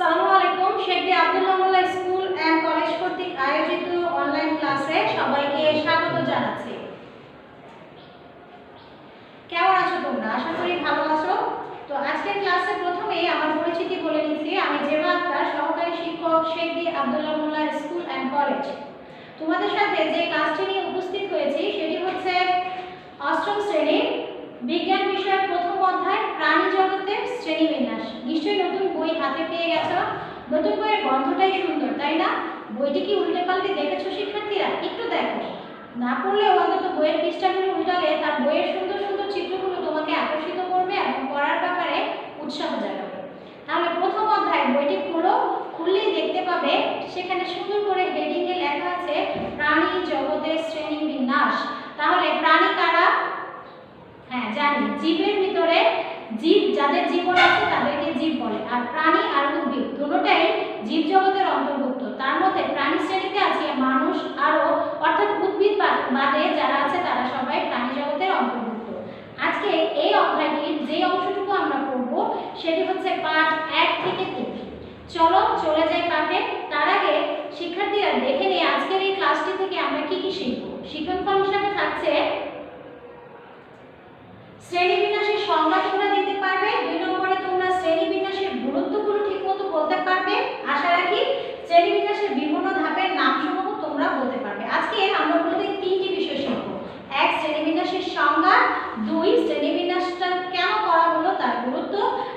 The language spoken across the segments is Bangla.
আসসালামু আলাইকুম। Sheikh D Abdullah Molla school and college কর্তৃক আয়োজিত অনলাইন ক্লাসে সবাইকে স্বাগত জানাচ্ছি। কেমন আছো তোমরা? আশা করি ভালো আছো। তো আজকের ক্লাসে প্রথমেই আমার পরিচিতি বলে নিচ্ছি। আমি জেবা আক্তার, সহকারী শিক্ষক, Sheikh D Abdullah Molla school and college. তোমাদের সাথে যে ক্লাসটি নিয়ে উপস্থিত হয়েছি সেটি হচ্ছে অষ্টম শ্রেণীর বিজ্ঞান বিষয়ের প্রথম অধ্যায় প্রাণী জগতের শ্রেণীবিন্যাস। নিশ্চয়ই নতুন বই হাতে পেয়ে গেছো। নতুন বইয়ের গন্ধটাই সুন্দর, তাই না? বইটি কি উল্টে পাল্টে দেখেছো শিক্ষার্থীরা? একটু দেখো, না পড়লেও অন্তত বইয়ের পৃষ্ঠাগুলো উল্টালে তার বইয়ের সুন্দর সুন্দর চিত্রগুলো তোমাকে আকর্ষিত করবে এবং পড়ার ব্যাপারে উৎসাহ জাগাবে। তাহলে প্রথম অধ্যায় বইটি খুলো, খুললেই দেখতে পাবে সেখানে সুন্দর করে হেডিংয়ে লেখা আছে প্রাণী জগতের শ্রেণীবিন্যাস। তাহলে প্রাণী কারা? হ্যাঁ জানি, জীবের ভিতরে জীব, যাদের জীবন আছে তাদেরকে জীব বলে। আর প্রাণী আর উদ্ভিদ দুটোটাই জীব জগতের অন্তর্ভুক্ত। তার মধ্যে প্রাণী শ্রেণীতে আছে মানুষ আরো, অর্থাৎ উদ্ভিদ বাদে যারা আছে তারা সবাই প্রাণী জগতের অন্তর্ভুক্ত। আজকে এই অধ্যায়টির যে অংশটুকু আমরা পড়ব সেটি হচ্ছে পাঠ 1 থেকে 3। চলো চলে যাই পাঠে। তার আগে শিক্ষার্থীরা দেখে নিই আজকের এই ক্লাসটি থেকে আমরা কি কি শিখব। শিক্ষণফল হিসাবে থাকছে শ্রেণীবিন্যাসের সংজ্ঞা তোমরা দিতে পারবে। 2 নম্বরে তোমরা শ্রেণীবিন্যাসের গুরুত্বগুলো ঠিকমতো বলতে পারবে। আশা রাখি শ্রেণীবিন্যাসের বিভিন্ন ধাপের নামসমূহ তোমরা বলতে পারবে। আজকে আমরা মূলত 3টি বিষয় শিখব। 1 শ্রেণীবিন্যাসের সংজ্ঞা, 2 শ্রেণীবিন্যাসটা কেন করা হলো তার গুরুত্ব,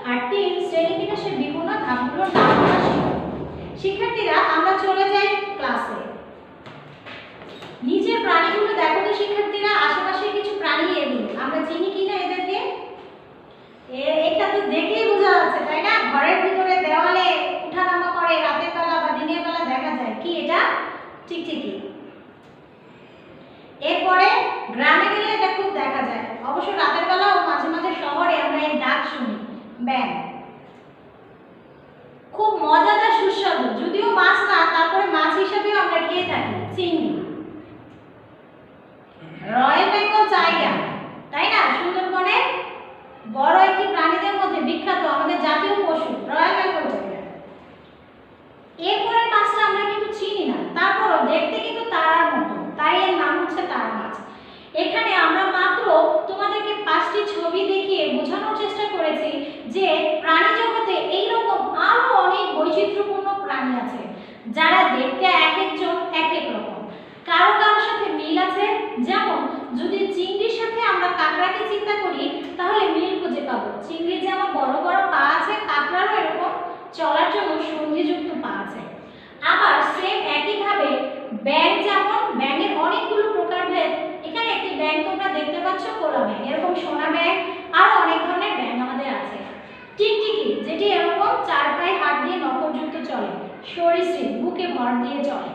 আর 3 শ্রেণীবিন্যাসের বিভিন্ন ধাপগুলোর নাম আমরা শিখব। শিক্ষার্থীরা আমরা চলে যাই ক্লাসে। নিচের প্রাণীগুলো দেখো তো শিক্ষার্থীরা, আশেপাশে কিছু প্রাণী এগুলো আমরা চিনি কিনা এদেরকে? এটা তো দেখেই বোঝা যাচ্ছে, তাই না? ঘরের ভিতরে দেওয়ালে উঠানামা করে, রাতের বেলা বা দিনের বেলা দেখা যায়। কি এটা? টিকটিকি। এরপরে গ্রামে গেলে এটা খুব দেখা যায়, অবশ্য রাতের বেলা ও মাঝে মাঝে শহরে আমরা এর ডাক শুনি, ব্যাঙ। খুব মজাদার সুস্বাদু, যদিও মাছ না, তারপরে মাছ হিসেবেও আমরা খেয়ে থাকি, চিংড়ি। রয়্যাল বেঙ্গল টাইগার, তাই না? সুন্দরবনে বড় একটি প্রাণীদের মধ্যে বিখ্যাত আমাদের জাতীয় পশু রয়্যাল বেঙ্গল টাইগার। এরপরে মাছটা আমরা কিন্তু চিনি না, তারপরও দেখতে কিন্তু তারার মতো, তাই এর নাম হচ্ছে তারা মাছ। এখানে আমরা মাত্র তোমাদেরকে 5টি ছবি দেখিয়ে বোঝানোর চেষ্টা করেছি যে প্রাণী জগতে এইরকম আরো অনেক বৈচিত্র্যপূর্ণ প্রাণী আছে, যারা দেখতে এক একজন এক এক রকম। কারো কারোর সাথে মিল আছে। যেমন যদি চিংড়ির সাথে আমরা কাঁকড়াকে চিন্তা করি তাহলে মিল খুঁজে পাবো। চিংড়ির যেমন বড় বড় পা আছে, কাঁকড়ারও এরকম চলার জন্য সন্ধিযুক্ত পা আছে। আবার সেম একইভাবে ব্যাঙ, যেমন ব্যাঙের অনেকগুলো প্রকারভেদ। এখানে একটি ব্যাঙ তোমরা দেখতে পাচ্ছ, কোলা ব্যাঙ, এরকম সোনা ব্যাঙ, আরো অনেক ধরনের ব্যাঙ আমাদের আছে। টিকটিকি, যেটি এরকম 4 পায়ে হাত দিয়ে নখযুক্ত চলে। সরীসৃপ, বুকে ভর দিয়ে চলে।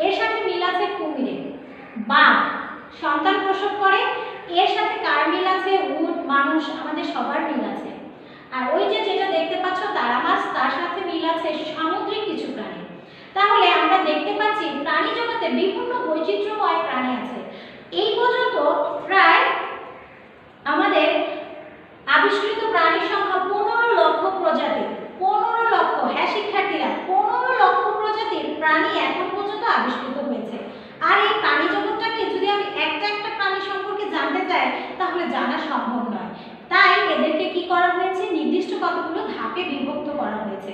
এর সাথে মিল আছে কুমিরের। বাঘ সন্তান প্রসব করে, এর সাথে কার মিল আছে? উট, মানুষ, আমাদের সবার মিল আছে। আর ওই যে যেটা দেখতে পাচ্ছ তারা মাছ, তার সাথে মিল আছে সামুদ্রিক কিছু প্রাণী। তাহলে আমরা দেখতে পাচ্ছি প্রাণী জগতে বিভিন্ন বৈচিত্র্যময় প্রাণী আছে। এই পর্যন্ত প্রায় আমাদের আবিষ্কৃত প্রাণীর সংখ্যা 15 লক্ষ প্রজাতি। 15 লক্ষ, হ্যাঁ শিক্ষার্থীরা, 15 লক্ষ প্রজাতির প্রাণী এখন পর্যন্ত আবিষ্কৃত হয়েছে। আর এই প্রাণী জগৎটাকে যদি আমি একটা একটা প্রাণী সম্পর্কে জানতে চাই তাহলে জানা সম্ভব নয়। তাই এদেরকে কি করা হয়েছে? নির্দিষ্ট কতগুলো ধাপে বিভক্ত করা হয়েছে,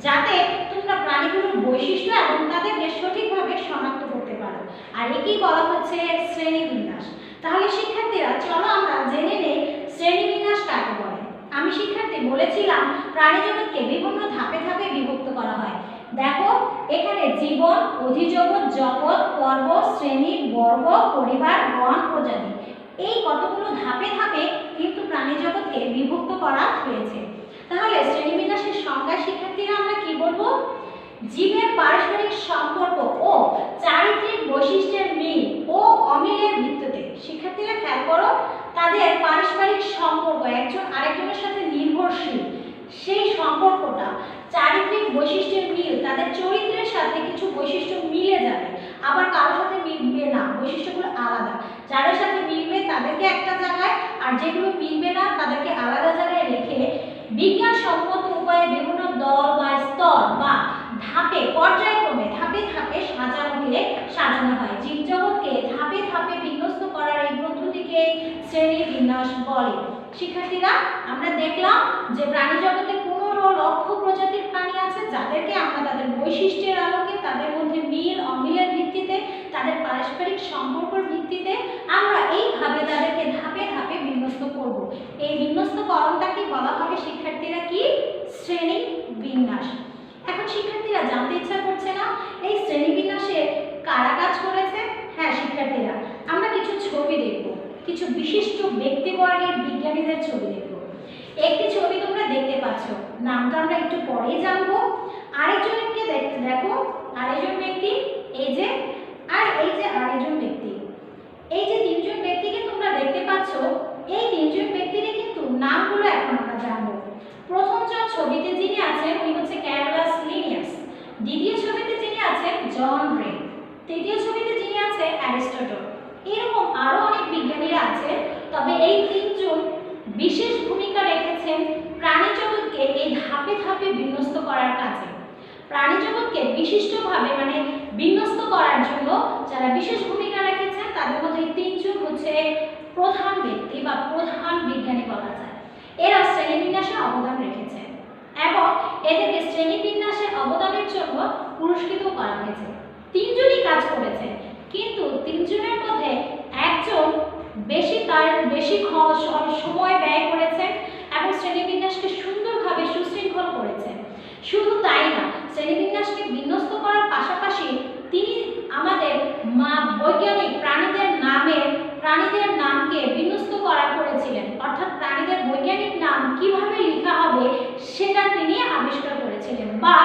যাতে তোমরা প্রাণীগুলোর বৈশিষ্ট্য এবং তাদেরকে সঠিকভাবে শনাক্ত করতে পারো। আর একেই বলা হচ্ছে শ্রেণীবিন্যাস। তাহলে শিক্ষার্থীরা চলো আমরা জেনে নেই শ্রেণীবিন্যাস কাকে বলে। আমি শিক্ষার্থী বলেছিলাম প্রাণী জগৎকে বিভিন্ন ধাপে ধাপে বিভক্ত করা হয়। দেখো এখানে জীবন, অধিজগৎ, জগৎ, পর্ব, শ্রেণী, বর্গ, পরিবার, গণ, প্রজাতি, এই কতগুলো ধাপে ধাপে কিন্তু প্রাণী জগৎকে বিভক্ত করা হয়েছে। তাহলে শ্রেণীবিন্যাসের সংজ্ঞা শিক্ষার্থীরা আমরা কি বলবো? জীবের পারস্পরিক সম্পর্ক ও চারিত্রিক বৈশিষ্ট্যের মিল ও অমিলের ভিত্তিতে। শিক্ষার্থীরা খেয়াল করো, তাদের পারস্পরিক সম্পর্ক, একজন আরেকজনের সাথে নির্ভরশীল, সেই সম্পর্কটা, চারিত্রিক বৈশিষ্ট্যের মিল, তাদের চরিত্রের সাথে কিছু বৈশিষ্ট্য মিলে যাবে, আবার কারোর সাথে মিলবে না, বৈশিষ্ট্যগুলো আলাদা। যাদের সাথে মিলবে তাদেরকে একটা জায়গায়, আর যেগুলো মিলবে না তাদেরকে আলাদা জায়গায় রেখে বিজ্ঞানসম্মত উপায়ে বিভিন্ন দল বা স্তর শিক্ষার্থীরা আমরা দেখলাম যে প্রাণী জগতে 15 লক্ষ প্রজাতির প্রাণী আছে, যাদেরকে আমরা তাদের বৈশিষ্ট্যের আলোকে, তাদের মধ্যে মিল অমিলের ভিত্তিতে, তাদের পারস্পরিক সম্পর্কের ভিত্তিতে আমরা এইভাবে তাদেরকে ধাপে ধাপে বিন্যস্ত করব। এই বিন্যস্তকরণটাকে বলা হবে শিক্ষার্থীরা কি? শ্রেণী বিন্যাস। এখন শিক্ষার্থীরা জানতে ইচ্ছা করছে না এই শ্রেণী বিন্যাসে কারা কাজ করেছে? হ্যাঁ শিক্ষার্থীরা, আমরা কিছু ছবি দেখব, কিছু বিশিষ্ট ব্যক্তিবর্গের বিজ্ঞানীদের ছবি দেখব। একটি ছবি তোমরা দেখতে পাচ্ছ, নামটা আমরা একটু পরেই জানবো। আরেকজনকে দেখো, আরেকজন ব্যক্তি, এই যে আরেকজন ব্যক্তি, এই যে তিনজন ব্যক্তিকে তোমরা দেখতে পাচ্ছ, এই তিনজন ব্যক্তির কিন্তু নামগুলো এখন আমরা জানবো। প্রথম ছবিতে যিনি আছেন উনি হচ্ছে ক্যারোলাস লিনিয়াস, দ্বিতীয় ছবিতে যিনি আছেন জন রে, তৃতীয় ছবিতে যিনি আছে অ্যারিস্টটল। এরকম আরো অনেক বিজ্ঞানীরা আছেন, তবে এই তিনজন বিশেষ ভূমিকা রেখেছেন প্রাণী জগৎকে এই ধাপে ধাপে বিন্যস্ত করার কাজে। প্রাণী জগৎকে বিশিষ্টভাবে মানে বিন্যস্ত করার জন্য যারা বিশেষ ভূমিকা রেখেছেন তাদের মধ্যে তিনজন হচ্ছে প্রধান ব্যক্তি বা প্রধান বিজ্ঞানী বলা যায়। এরা শ্রেণীবিন্যাসে অবদান রেখেছেন এবং এদেরকে শ্রেণীবিন্যাসের অবদানের জন্য পুরস্কৃত করা হয়েছে। তিনজনই কাজ করেছেন, কিন্তু তিনজনের মধ্যে একজন বেশি সময় ব্যয় করেছেন এবং শ্রেণীবিন্যাসকে সুন্দরভাবে সুশৃঙ্খল করেছেন। শুধু তাই না, শ্রেণীবিন্যাসকে বিন্যস্ত করার পাশাপাশি তিনি আমাদের বৈজ্ঞানিক প্রাণীদের নামকে বিন্যস্ত করা করেছিলেন, অর্থাৎ প্রাণীদের বৈজ্ঞানিক নাম কিভাবে লেখা হবে সেটা তিনি আবিষ্কার করেছিলেন বা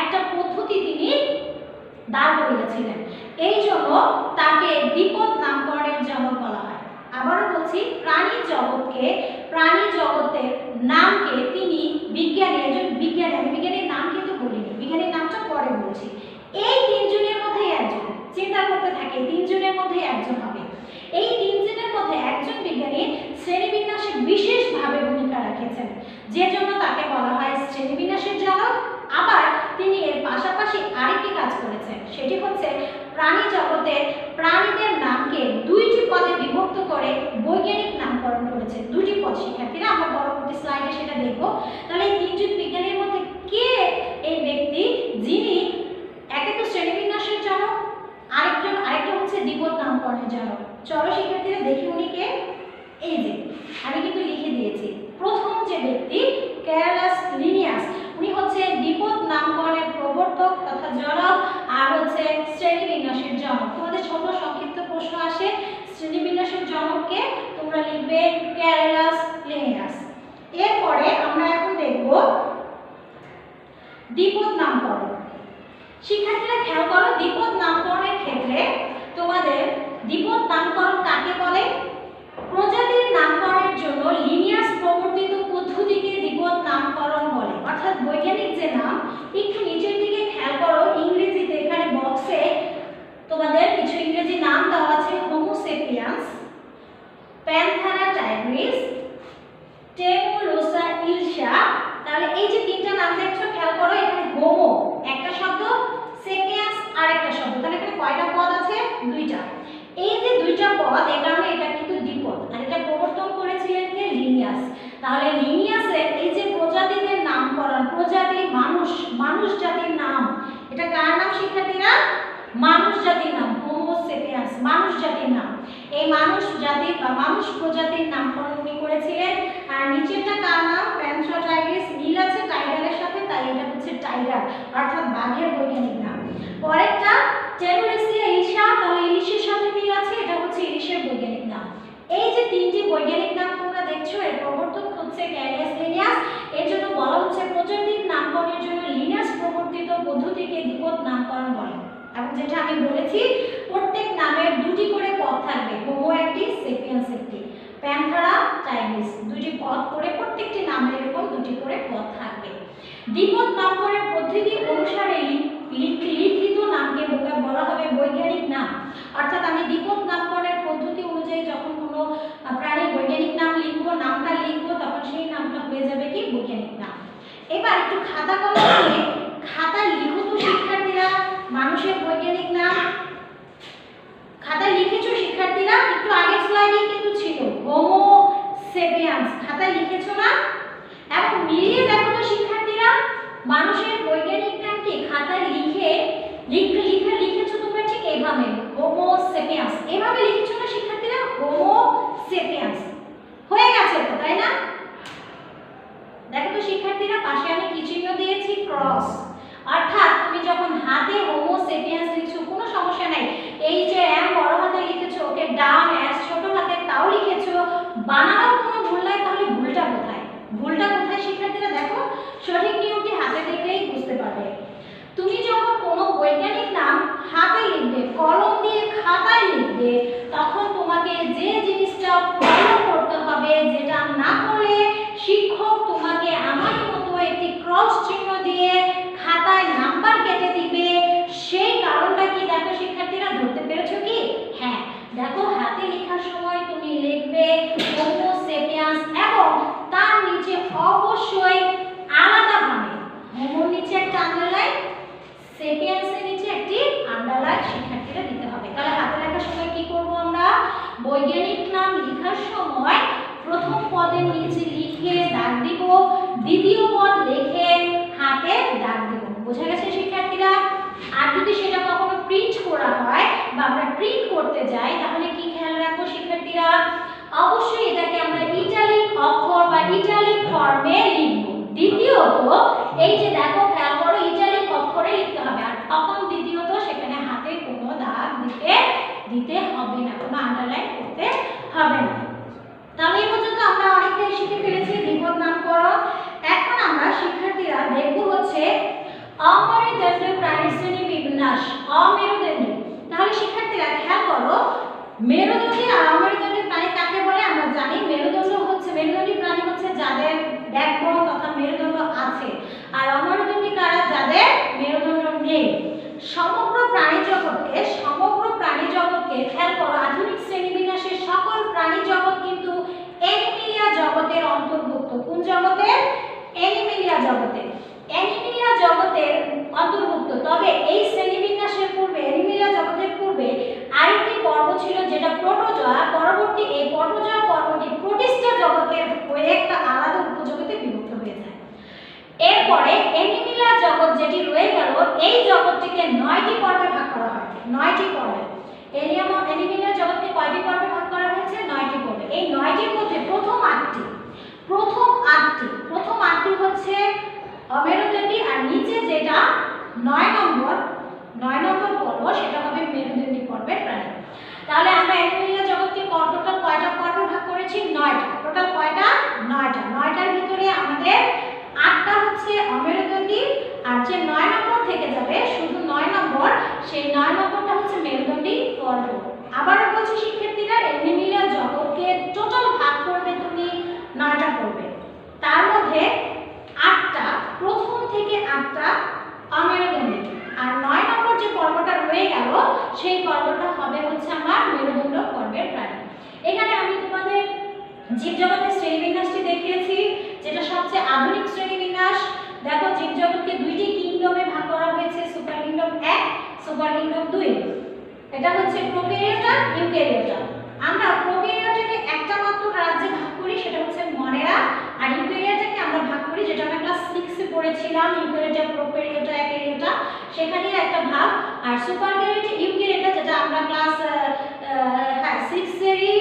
একটা পদ্ধতি তিনি দাঁড় করিয়েছিলেন। এই জন্য তাকে দ্বিপদ নামকরণের জনক বলা হয়। আবারও বলছি, প্রাণী জগতের নামকে তিনি একজন বিজ্ঞানী, আমি বিজ্ঞানীর নাম কিন্তু বলিনি, বিজ্ঞানীর নামটা পরে বলছি। এই তিনজনের মধ্যে একজন, চিন্তা করতে থাকে তিনজনের মধ্যে একজন হবে। এই তিনজনের মধ্যে একজন বিজ্ঞানী শ্রেণীবিন্যাসে বিশেষভাবে ভূমিকা রাখেছেন, যে জন্য তাকে বলা হয় শ্রেণীবিন্যাসের জনক। আবার তিনি এর পাশাপাশি আরেকটি কাজ করেছেন, সেটি হচ্ছে প্রাণী জগতের প্রাণীদের নামকে দুইটি পদে বিভক্ত করে বৈজ্ঞানিক নামকরণ করেছেন। দুটি পদ শিক্ষার্থীরা, আমরা পরবর্তী স্লাইডে সেটা দেখব। তাহলে এই তিনজন বিজ্ঞানীর মধ্যে কে এই ব্যক্তি যিনি একে তো শ্রেণীবিন্যাসের জনক, আরেকটা হচ্ছে দ্বিপদ নামকরণের জনক? চলো শিক্ষার্থীরা দেখি উনি কে। এই যে আমি কিন্তু লিখে দিয়েছি, প্রথম যে ব্যক্তি ক্যারোলাস লিনিয়াস, উনি হচ্ছে দ্বিপদ নামকরণের প্রবর্তক তথা জনক আর হচ্ছে শ্রেণীবিন্যাসের জনক। তোমাদের ছোট সংক্ষিপ্ত প্রশ্ন আসে, শ্রেণীবিন্যাসের জনককে তোমরা লিখবে ক্যারোলাস লিনিয়াস। এরপরে আমরা এখন দেখব দ্বিপদ নামকরণ। শিক্ষার্থীরা খেয়াল করো, দ্বিপদ নামকরণের ক্ষেত্রে তোমাদের দ্বিপদ নামকরণ কাকে বলে? প্রজাতির নামকরণের জন্য লিনিয়াস প্রবর্তিত পদ্ধতিকে দ্বিপদ নামকরণ বলে। অর্থাৎ বৈজ্ঞানিক যে নাম, একটু নিচের দিকে খেয়াল করো, ইংরেজিতে এখানে বক্সে তোমাদের কিছু ইংরেজি নাম দেওয়া আছে, হোমো সেপিয়ান্স, প্যান্থারা টাইগ্রিস, টেবুলোসা ইলসা। তাহলে এই যে তিনটা নাম দেখছো খেয়াল করো, এখানে হোমো একটা শব্দ, সেপিয়ান্স আরেকটা শব্দ, তাহলে এখানে কয়টা পদ আছে? দুইটা। এই যে দুইটা পদ, এই কারণে এটা কিন্তু দ্বিপদ, আর এটা প্রবর্তন করেছিলেন কে? লিনিয়াস। তাহলে লিনিয়াসের এই যে প্রজাতিদের নামকরণ, প্রজাতি মানুষ জাতির নাম, এটা কার নাম শিক্ষার্থীরা? মানুষ জাতির নাম, হোমো সেপিয়ান্স, মানুষ জাতির নাম। এই মানুষ জাতির বা মানুষ প্রজাতির নামকরণ উনি করেছিলেন। আর নিচেরটা কার নাম? প্যান্থেরা টাইগ্রিস, মিল আছে টাইগারের সাথে, তাই এটা হচ্ছে টাইগার অর্থাৎ বাঘের বৈজ্ঞানিক নাম। পরেরটা টেবুলোসা ইলসা, তাহলে ইলিশের সাথে মিল আছে, এটা হচ্ছে ইলিশের বৈজ্ঞানিক নাম। এই যে তিনটি বৈজ্ঞানিক নাম তোমরা দেখছো, এর প্রবর্তক হচ্ছে ক্যারোলাস লিনিয়াস। এর জন্য বলা হচ্ছে প্রজাতির নামকরণের জন্য লিনিয়াস প্রবর্তিত পদ্ধতিকে দ্বিপদ নামকরণ বলে। এবং যেটা আমি বলেছি, প্রত্যেক নামের দুটি করে পদ থাকবে, হোমো একটি, সেপিয়ান্স একটি, প্যান্থেরা টাইগ্রিস দুটি পদ করে, প্রত্যেকটি নামের এরকম দুটি করে পদ থাকবে। দ্বিপদ নামকরণের পদ্ধতি অনুসারে লিখিত নামকে বলা হবে বৈজ্ঞানিক নাম। অর্থাৎ আমি দ্বিপদ নামকরণের পদ্ধতি অনুযায়ী যখন কোনো প্রাণীর বৈজ্ঞানিক নাম লিখবো, নামটা লিখবো, তখন সেই নামটা হয়ে যাবে কি? বৈজ্ঞানিক নাম। এবার একটু খাতা কলম নিয়ে খাতায় লিখো তো শিক্ষার্থীরা মানুষের বৈজ্ঞানিক নাম। খাতায় লিখেছো শিক্ষার্থীরা? একটু আগের স্লাইডে কিন্তু ছিল হোমো সেপিয়ান্স। খাতায় লিখেছো না? এবং মিলিয়ে দেখো তো শিক্ষার্থীরা, মানুষের বৈজ্ঞানিক নামটি খাতায় লিখেছো তোমরা ঠিক এইভাবে, হোমো সেপিয়ান্স, এইভাবে লিখেছো না শিক্ষার্থীরা, হোমো সেপিয়ান্স। হয়ে গেছে তো, তাই না? দেখো তো শিক্ষার্থীরা, পাশে আমি কি চিহ্ন দিয়েছি? ক্রস। অর্থাৎ তুমি যখন হাতে হোমো সেপিয়ান্স লিখছো কোনো সমস্যা নাই, এই যে এম বড় হাতে লিখেছো, ওকে ডাউন এস ছোট হাতে তাও লিখেছো, বানানোর কোনো ভুল নাই, তাহলে ভুলটা কোথায়? ভুলটা কোথায় শিক্ষার্থীরা? দেখো, সঠিক নিয়মটি হাতে দেখলেই বুঝতে পারবে। তুমি যখন কোনো বৈজ্ঞানিক নাম হাতে লিখবে, কলম দিয়ে খাতায় লিখবে, তখন তোমাকে যে জিনিসটা ফলো করতে হবে, যেটা না করলে শিক্ষক তোমাকে আমার মতো একটি ক্রস চিহ্ন দিয়ে খাতায় নাম্বার কেটে দিবে। সেই কারণটা কি দেখো শিক্ষার্থীরা, ধরতে পেরেছো কি? হ্যাঁ, দেখো হাতে লেখার সময় তুমি লিখবে হোমো সেপিয়ান্স এবং তার নিচে অবশ্যই আলাদাভাবে হোমোর নিচে একটা আন্ডারলাইন, সেপিয়ান্সের নিচে একটি আন্ডারলাইন শিক্ষার্থীরা দিতে হবে। তাহলে হাতে লেখার সময় কি করব আমরা? বৈজ্ঞানিক নাম লেখার সময় প্রথম পদের নিচে লিখে দাগ দিব, দ্বিতীয় পদ লিখে হাতে দাগ দিব। বোঝা গেছে শিক্ষার্থীরা? আর যদি সেটা কখনো প্রিন্ট করা হয় বা আমরা প্রিন্ট করতে যাই, তাহলে কি খেয়াল রাখবো শিক্ষার্থীরা? অবশ্যই এটাকে আমরা ইটালিক অক্ষর বা ইটালিক ফর্মে লিখব। দ্বিতীয়ত, এই যে দেখো খেয়াল করো, ইটালিক অক্ষরে লিখতে হবে। আর তখন দ্বিতীয়ত সেখানে হাতে কোনো দাগ দিতে হবে না, কোনো আন্ডারলাইন করতে হবে না। তাহলে এই পর্যন্ত আমরা অনেকটাই শিখে ফেলেছি বিপদ নামকরণ। এখন আমরা শিক্ষার্থীরা দেখব হচ্ছে অমেরুদণ্ডী প্রাণীর শ্রেণী বিন্যাস। অমেরুদণ্ডী, তাহলে শিক্ষার্থীরা খেয়াল করো, মেরুদণ্ডী আর অমেরুদণ্ডী প্রাণী কাকে বলে আমরা জানি। মেরুদণ্ডী প্রাণী হচ্ছে যাদের ব্যাকবোন তথা মেরুদণ্ড আছে, আর অমেরুদণ্ডী কারা? যাদের মেরুদণ্ড নেই। সমগ্র প্রাণী জগৎকে খেয়াল করো, আধুনিক শ্রেণীবিন্যাসের সকল প্রাণী জগৎ কিন্তু অ্যানিমেলিয়া জগতের অন্তর্ভুক্ত। কোন জগতের? অ্যানিমেলিয়া জগতের। অ্যানিমেলিয়া জগতের অন্তর্ভুক্ত। তবে এই শ্রেণীবিন্যাসের পূর্বে, অ্যানিমেলিয়া জগতের পূর্বে আরেকটি পর্ব ছিল যেটা প্রোটোজোয়া। পরবর্তী এই প্রোটোজোয়া পর্বটি প্রোটিস্টা জগতের হয়ে একটা আলাদা উপজগতে বিভক্ত হয়ে যায়। এরপরে অ্যানিমেলিয়া জগৎ যেটি রয়ে গেল, এই জগৎটিকে 9টি পর্বে ভাগ করা হয়। 9টি পর্বে। অ্যানিমেলিয়া জগৎকে কয়টি পর্বে ভাগ করা হয়েছে? 9টি পর্বে। এই 9টির মধ্যে প্রথম 8টি হচ্ছে অমেরুদণ্ডী, আর নিচে যেটা 9 নম্বর পর্ব সেটা হবে মেরুদণ্ডী পর্বের প্রাণী। তাহলে আমরা অ্যানিমেলিয়া জগৎকে টোটাল কয়টা পর্বে ভাগ করেছি? 9টা। টোটাল কয়টা? 9টা। 9টার ভিতরে আমাদের 8টা হচ্ছে অমেরুদণ্ডী, আর যে 9 নম্বর থেকে যাবে শুধু 9 নম্বর, সেই 9 নম্বরটা হচ্ছে মেরুদণ্ডী পর্ব। আবারও বলছি শিক্ষার্থীরা, অ্যানিমেলিয়া জগৎকে টোটাল ভাগ করবে তুমি 9টা পর্বে। তার মধ্যে 8টা, প্রথম থেকে 8টা অমেরুদণ্ডী, আর 9 নম্বর যে পর্বটা রয়ে গেল সেই পর্বটা হবে হচ্ছে আমার মেরুদণ্ড পর্বের প্রাণী। এখানে আমি তোমাদের জীবজগতের শ্রেণীবিন্যাসটি দেখিয়েছি, যেটা সবচেয়ে আধুনিক শ্রেণীবিন্যাস। দেখো, জীবজগৎকে 2টি কিংডমে ভাগ করা হয়েছে, সুপার কিংডম 1, সুপার কিংডম 2। এটা হচ্ছে প্রোক্যারিওটা, ইউক্যারিওটা। আমরা প্রোক্যারিওটাকে একটা মাত্র রাজ্যে ভাগ করি, সেটা হচ্ছে মনেরা, আর ইউক্যারিওটাকে আমরা ভাগ করি, যেটা আমরা ক্লাস 6 এ পড়েছিলাম, ইউক্যারিওটা, প্রোক্যারিওটা, অ্যাক্যারিওটা, সেখানে একটা ভাগ। আর সুপার ইউক্যারিওটা যেটা আমরা ক্লাস 6 এরই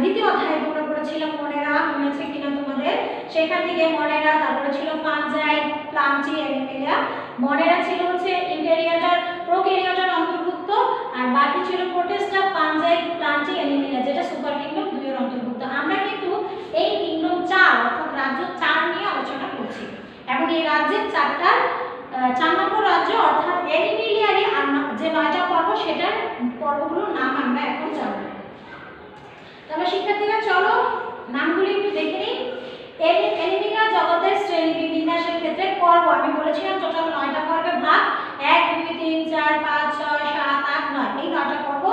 দ্বিতীয় অধ্যায়ে তোমরা পড়েছিলাম, মনেরা, মনে আছে কিনা তোমাদের? সেখান থেকে মনেরা, তারপরে ছিল ফাঞ্জাই, প্লান্টি, অ্যানিমেলিয়া। মনেরা ছিল হচ্ছে ইউক্যারিওটার, প্রোক্যারিওটার অন্তর্ভুক্ত, আর বাকি ছিল প্রোটিস্টা, ফাঞ্জাই, প্লান্টি, অ্যানিমেলিয়া, যেটা সুপার কিংডম 2 এর অন্তর্ভুক্ত। আমরা কিন্তু এই কিংডম 4 অর্থাৎ রাজ্য 4 নিয়ে আলোচনা করছি, এবং এই রাজ্যের 4 নম্বর রাজ্য অর্থাৎ অ্যানিমেলিয়ারই যে 9টা পর্ব, সেটার পর্বগুলোর নাম আমরা এখন জানব। তবে শিক্ষার্থীরা চলো নামগুলো একটু দেখে নিই। অ্যানিমেলিয়া জগতের শ্রেণীবিন্যাসের ক্ষেত্রে পর্ব আমি বলেছিলাম টোটাল 9টা পর্বে ভাগ, 1 2 3 4 5 6 7 8 9, এই 9টা পর্ব।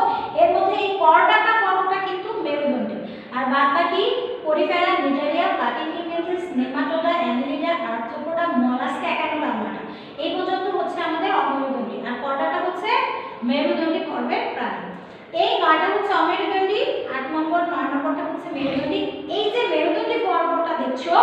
এর মধ্যে এই পর্বটা কিন্তু মেরুদণ্ডী, আর বাদবাকি Porifera, Cnidaria, Platyhelminthes, Nematoda, Annelida, Arthropoda, Mollusca, Echinodermata, এই পর্যন্ত হচ্ছে আমাদের অমেরুদণ্ডী, আর পর্বটা হচ্ছে মেরুদণ্ডী পর্বের প্রাণী। এই 9টা হচ্ছে অমেরুদণ্ডী, 8 নম্বর 9 নম্বরটা হচ্ছে মেরুদণ্ডী। এই যে মেরুদণ্ডী পর্ব দেখছো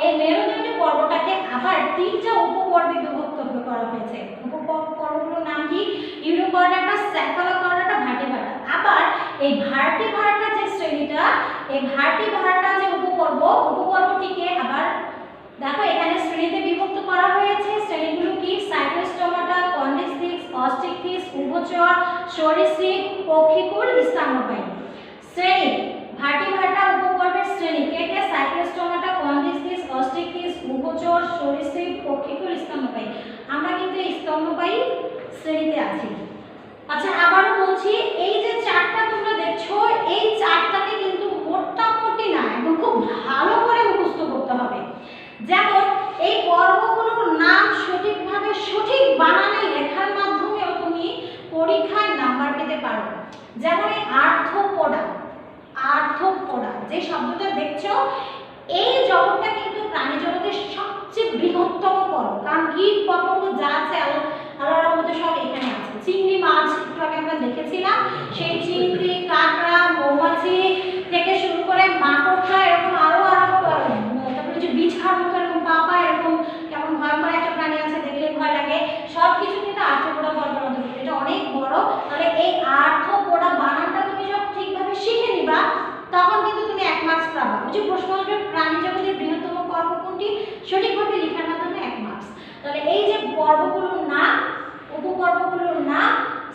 এই মেরুদণ্ডী পর্বটাকে আবার তিনটা উপপর্বে বিভক্ত করা হয়েছে। উপপর্বগুলোর নাম কি? Urochordata, Cephalochordata, Vertebrata. আবার এই ভার্টিব্রাটা যে শ্রেণীটা, এই ভার্টিব্রাটা যে উপপর্বটিকে আবার দেখো এখানে শ্রেণীতে বিভক্ত করা হয়েছে। শ্রেণীগুলো কি? সাইক্লোস্টোমাটা, কন্ডিসিক্স, অস্টিকথিস, উভচর, সরীসৃপ, পক্ষীকুল, স্তন্যপায়ী। শ্রেণী ভার্টিব্রাটা উপপর্বের শ্রেণী কে কে? সাইক্লোস্টোমাটা, কন্ডিসিক্স, অস্টিকথিস, উভচর, সরীসৃপ, পক্ষীকুল, স্তন্যপায়ী। আমরা কিন্তু এই স্তন্যপায়ী শ্রেণীতে আছি। আচ্ছা আবারও বলছি, এই যে চারটা তোমরা দেখছো, এই চারটাকে কিন্তু মোটামুটি না একদম খুব ভালো করে মুখস্থ করতে হবে। যেমন এই পর্বগুলোর নাম সঠিকভাবে সঠিক বানানে লেখার মাধ্যমেও তুমি পরীক্ষায় নাম্বার পেতে পারো। যেমন এই আর্থ্রোপোডা, আর্থ্রোপোডা যে শব্দটা দেখছো, এই জগৎটা কিন্তু প্রাণী জগতের সবচেয়ে বৃহত্তম পর্ব। কারণ কীট পতঙ্গ যা আছে আল্লাহর মধ্যে সব এখানে আছে। চিংড়ি মাছ একটু আগে আমরা দেখেছিলাম, সেই চিংড়ি, কাঁকড়া, মৌমাছি থেকে শুরু করে মাকড়সা, এরকম আরো তারপরে যে বিছার মতো এরকম পাপা, এরকম কেমন ভয়ঙ্কর একটা প্রাণী আছে, দেখলে ভয় লাগে। সব কিছু কিন্তু আর্থ্রোপোডা পর্বের অন্তর্ভুক্ত। এটা অনেক বড়। তাহলে এই আর্থ্রোপোডা বানানটা তুমি যখন ঠিকভাবে শিখে নিবা তখন কিন্তু তুমি 1 মার্কস পাবা। যে প্রশ্ন আসবে প্রাণী জগতের বৃহত্তম পর্ব কোনটি, সঠিকভাবে লেখার মাধ্যমে 1 মার্কস। তাহলে এই যে পর্বগুলোর নাম, উপপর্বগুলোর নাম,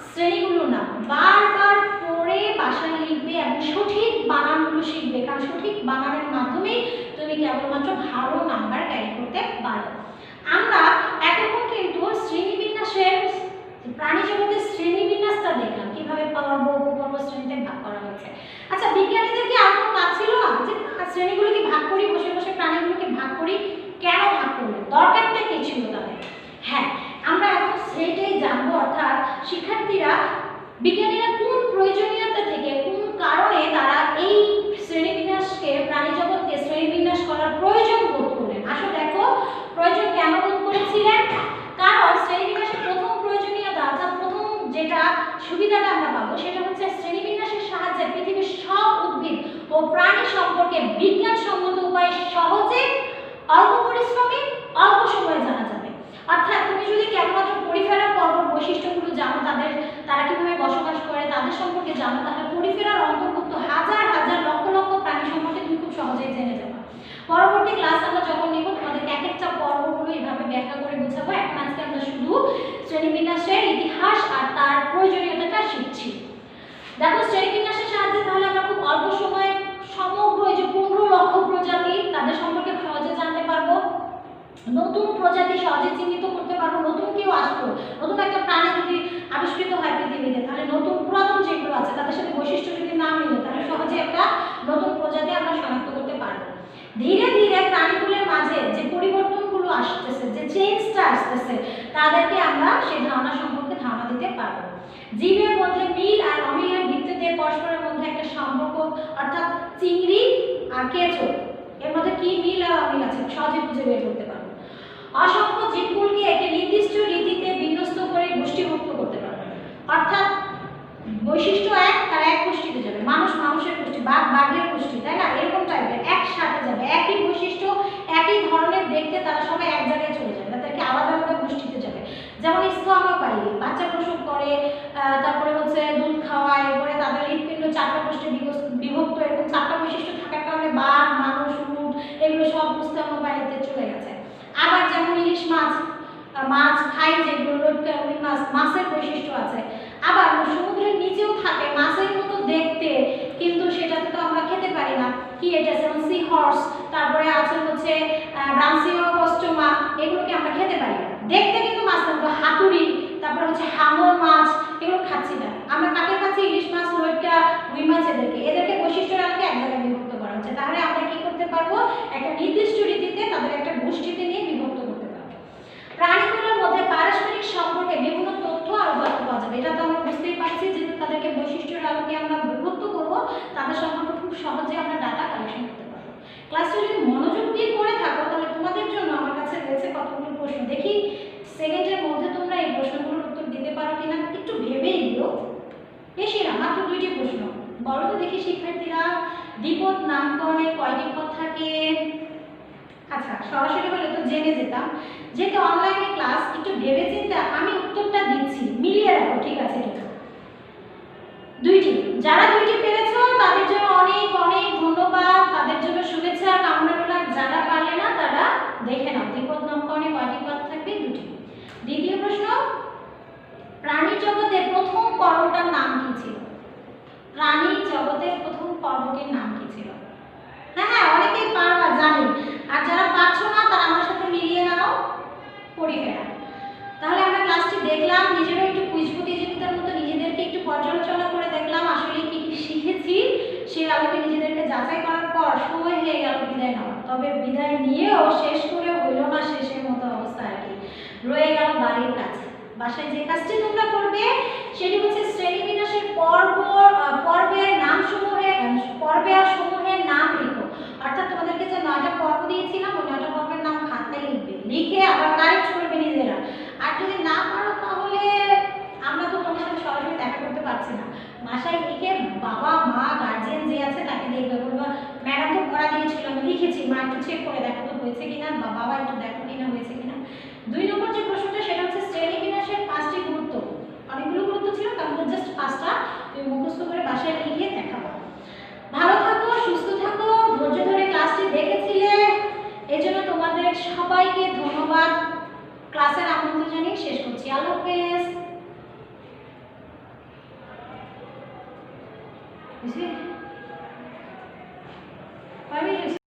শ্রেণীগুলোর নাম বারবার পড়ে বাসায় লিখবে এবং সঠিক বানানগুলো শিখবে। কারণ সঠিক বানানের মাধ্যমে তুমি কেবলমাত্র ভালো নাম্বার ক্যারি করতে পারো। আমরা এতক্ষণ কিন্তু শ্রেণীবিন্যাসের, প্রাণী জগতের শ্রেণীবিন্যাসটা দেখলাম, কিভাবে পর্ব উপপর্ব শ্রেণীতে ভাগ করা হয়েছে। আচ্ছা বিজ্ঞানীদের কি আর কোনো কাজ ছিল না যে শ্রেণীগুলোকে ভাগ করি, বসে বসে প্রাণীগুলোকে ভাগ করি? কেন ভাগ করলেন? দরকারটা কি ছিল তাদের? হ্যাঁ, আমরা এখন সেটাই জানবো। অর্থাৎ শিক্ষার্থীরা, বিজ্ঞানীরা কোন প্রয়োজনীয়তা থেকে, কোন কারণে তারা এই শ্রেণীবিন্যাসকে, প্রাণী জগৎকে শ্রেণীবিন্যাস করার প্রয়োজন বোধ করলেন। আসলে দেখো প্রয়োজন কেন বোধ করেছিলেন? কারণ শ্রেণীবিন্যাসের প্রথম প্রয়োজনীয়তা, অর্থাৎ প্রথম যেটা সুবিধাটা আমরা পাবো সেটা হচ্ছে শ্রেণীবিন্যাসের সাহায্যে পৃথিবীর সব উদ্ভিদ ও প্রাণী সম্পর্কে বিজ্ঞানসম্মত উপায়ে সহজে, অল্প পরিশ্রমে, অল্প সময়ে জানা যাবে। অর্থাৎ তুমি যদি কেবলমাত্র পরিফেরার পর্বর বৈশিষ্ট্যগুলো জানো, তারা কিভাবে বসবাস করে তাদের সম্পর্কে জানো, তাহলে পরিফেরার অন্তর্ভুক্ত হাজার হাজার লক্ষ লক্ষ প্রাণী সম্পর্কে তুমি খুব সহজেই জেনে যাবে। পরবর্তী ক্লাস আমরা যখন নেব তোমাদেরকে এক একটা পর্বগুলো এইভাবে ব্যাখ্যা করে বোঝাবো। এখন আজকে আমরা শুধু শ্রেণীবিন্যাসের ইতিহাস আর তার প্রয়োজনীয়তাটা শিখছি। দেখো শ্রেণীবিন্যাসের সাহায্যে তাহলে আমরা খুব অল্প সময়ে সমগ্র এই যে 15 লক্ষ প্রজাতি তাদের সম্পর্কে সহজে জানতে পারবো। নতুন প্রজাতি সহজে চিহ্নিত করতে পারবো। নতুন কেউ আসলো, নতুন একটা প্রাণী যদি আবিষ্কৃত হয় পৃথিবীতে, তাহলে নতুন পুরাতন যেগুলো আছে তাদের সাথে বৈশিষ্ট্য যদি না মিলে তাহলে সহজে একটা নতুন প্রজাতি আমরা শনাক্ত করতে পারবো। ধীরে ধীরে প্রাণীগুলোর মাঝে যে পরিবর্তনগুলো আসতেছে, যে চেঞ্জটা আসতেছে, তাদেরকে আমরা সেই ধারণা সম্পর্কে ধারণা দিতে পারবো। জীবের মধ্যে মিল আর অমিলের ভিত্তিতে পরস্পরের মধ্যে একটা সম্পর্ক, অর্থাৎ চিংড়ি আর কেঁচো, এর মধ্যে কি মিল আর অমিল আছে সহজে খুঁজে বের করতে পারবো। অসংখ্য জীবকুলকে একটি নির্দিষ্ট রীতিতে বিন্যস্ত করে গোষ্ঠীভুক্ত করতে পারবে। অর্থাৎ বৈশিষ্ট্য এক, তার এক গোষ্ঠীতে যাবে। মানুষ মানুষের গোষ্ঠী, বাঘ বাঘের গোষ্ঠী, তাই না? এরকম টাইপের একসাথে যাবে, একই বৈশিষ্ট্য, একই ধরনের দেখতে, তারা সবাই এক জায়গায় চলে যাবে, তাদেরকে আলাদা আলাদা গোষ্ঠীতে যাবে। যেমন স্তন্যপায়ী, বাচ্চা প্রসব করে, তারপরে হচ্ছে দুধ খাওয়ায়, এরপরে তাদের হৃৎপিণ্ড 4টা গোষ্ঠী বিভক্ত, এরকম 4টা বৈশিষ্ট্য থাকার কারণে বাঘ, মানুষ, উট এগুলো সব স্তন্যপায়ীতে চলে গেছে। আবার যেমন ইলিশ মাছ, মাছ খাই যেগুলো, মাছের বৈশিষ্ট্য আছে। আবার সমুদ্রের নিচেও থাকে, মাছের মতো দেখতে, কিন্তু সেটাতে তো আমরা খেতে পারি না। কি এটা? যেমন সি হর্স, তারপরে আছে হচ্ছে ব্রাঞ্চিওপস্টোমা, এগুলোকে আমরা খেতে পারি না। দেখতে কিন্তু মাছের মতো, হাতুড়ি, তারপরে হচ্ছে হাঙর মাছ, এগুলো খাচ্ছি না। আমরা কাকে খাচ্ছি? ইলিশ মাছ, লইট্টা, রুই মাছ, এদেরকে বৈশিষ্ট্যের আলোকে এক জায়গায় বিভক্ত করা হচ্ছে। তাহলে আমরা কি করতে পারবো? একটা নির্দিষ্ট রীতিতে তাদের একটা গোষ্ঠীতে নিয়ে বিভক্ত করতে পারবো। প্রাণীগুলোর মধ্যে পারস্পরিক সম্পর্কে বিভিন্ন তথ্য আর উপাত্ত পাওয়া যাবে। এটা তো আমরা বুঝতেই পারছি, যেহেতু তাদেরকে বৈশিষ্ট্যের আলোকে আমরা বিভক্ত করব, তাদের সম্পর্কে খুব সহজে আমরা ডাটা কালেকশন করতে পারবো। ক্লাসটা যদি মনোযোগ দিয়ে করে থাকো তাহলে তোমাদের জন্য আমার কাছে রয়েছে কতগুলো প্রশ্ন। দেখি সেকেন্ডের মধ্যে তোমরা এই প্রশ্নগুলোর উত্তর দিতে পারো কিনা, একটু ভেবেই দিও। বেশি না, মাত্র 2টি প্রশ্ন। বলো তো দেখি শিক্ষার্থীরা, দ্বিপদ নামকরণে কয়টি পদ থাকে? সরাসরি হলে তো জেনে যেতাম, যেহেতু অনলাইনে ক্লাস একটু ভেবে চিন্তে আমি উত্তরটা দিচ্ছি, মিলিয়ে রাখো ঠিক আছে কিনা। দুইটি, যারা দুইটি পেরেছো তাদের জন্য অনেক অনেক ধন্যবাদ, তাদের জন্য শুভেচ্ছা কামনা করলাম। যারা পারলে না তারা দেখে নাও দ্বিপদ নামকরণে কয়টি পদ থাকবে? দুটি। দ্বিতীয় প্রশ্ন, প্রাণী জগতের প্রথম পর্বটার নাম কি ছিল? প্রাণী জগতের প্রথম পর্বটির নাম কি ছিল? হ্যাঁ হ্যাঁ, অনেকেই পারবা জানি, আর যারা পারছো না তারা আমার সাথে মিলিয়ে নাও পরিফেরা। তাহলে আমরা ক্লাসটি দেখলাম, নিজেরা একটু কুইজ প্রতিযোগিতার মতো নিজেদেরকে একটু পর্যালোচনা করে দেখলাম আসলে কি কি শিখেছি। সেই আলোকে নিজেদেরকে যাচাই করার পর সময় হয়ে গেল বিদায় নেওয়া। তবে বিদায় নিয়েও শেষ করে হইল না শেষের মতো অবস্থা আর কি, রয়ে গেল বাড়ির কাজ। বাসায় যে কাজটি তোমরা করবে সেটি হচ্ছে শ্রেণীবিন্যাসের পর্বের নাম সমূহের নাম লিখো। অর্থাৎ তোমাদেরকে যে 9টা পর্ব দিয়েছিলাম ওই 9টা পর্বের নাম খাতায় লিখবে, লিখে আবার কারেক্ট করবে নিজেরা। আর যদি না পারো তাহলে আমরা তো তোমার সাথে সরাসরি দেখা করতে পারছি না, বাসায় লিখে বাবা মা গার্জিয়ান যে আছে তাকে দেখবে, বলবো ম্যাডাম তো পড়া দিয়েছিল আমি লিখেছি, মা একটু চেক করে দেখো তো হয়েছে কিনা, বা বাবা একটু দেখো কিনা হয়েছে কিনা। 2 নম্বর যে প্রশ্নটা সেটা হচ্ছে শ্রেণীবিন্যাসের 5টি গুরুত্ব। অনেকগুলো গুরুত্ব ছিল, তার মধ্যে জাস্ট 5টা তুমি মুখস্থ করে বাসায় লিখে দেখাবো। ভালো থাকো, সুস্থ থাকো, ধৈর্য ধরে ক্লাসটি দেখেছিলে এই জন্য তোমাদের সবাইকে ধন্যবাদ। ক্লাসের আমন্ত্রণ জানিয়ে শেষ করছি। আল্লাহ হাফেজ।